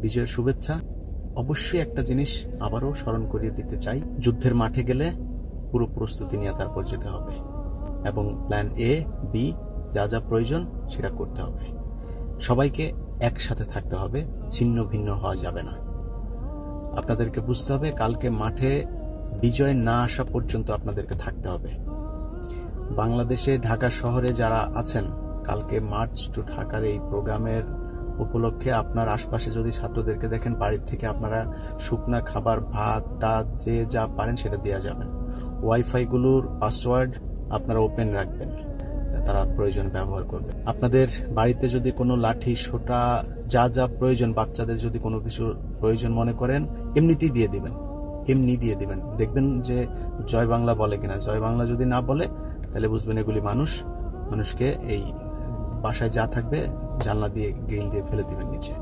বিজয়ের শুভেচ্ছা। অবশ্যই একটা জিনিস আবারও স্মরণ করিয়ে দিতে চাই, যুদ্ধের মাঠে গেলে পুরো প্রস্তুতি নিয়ে তারপর যেতে হবে এবং প্ল্যান এ বি যা যা প্রয়োজন সেটা করতে হবে। সবাইকে একসাথে থাকতে হবে, ছিন্ন ভিন্ন হওয়া যাবে না। আপনাদেরকে বুঝতে হবে কালকে মাঠে বিজয় না আসা পর্যন্ত আপনাদেরকে থাকতে হবে। বাংলাদেশে ঢাকা শহরে যারা আছেন, কালকে মার্চ টু ঢাকার এই প্রোগ্রামের উপলক্ষে আপনার আশপাশে যদি ছাত্রদেরকে দেখেন, বাড়ির থেকে আপনারা শুকনা খাবার, ভাত টাত যে যা পারেন সেটা দেওয়া যাবেন। ওয়াইফাই গুলোর পাসওয়ার্ড আপনারা ওপেন রাখবেন, তারা প্রয়োজন ব্যবহার করবে। আপনাদের বাড়িতে যদি কোনো লাঠি সোটা যা যা প্রয়োজন, বাচ্চাদের যদি কোনো কিছু প্রয়োজন মনে করেন, এমনিতেই দিয়ে দিবেন, এমনি দিয়ে দিবেন। দেখবেন যে জয় বাংলা বলে কিনা। জয় বাংলা যদি না বলে তাহলে বুঝবেন এগুলি মানুষকে এই বাসায় যা থাকবে জানলা দিয়ে গ্রিল দিয়ে ফেলে দিবেন নিচে।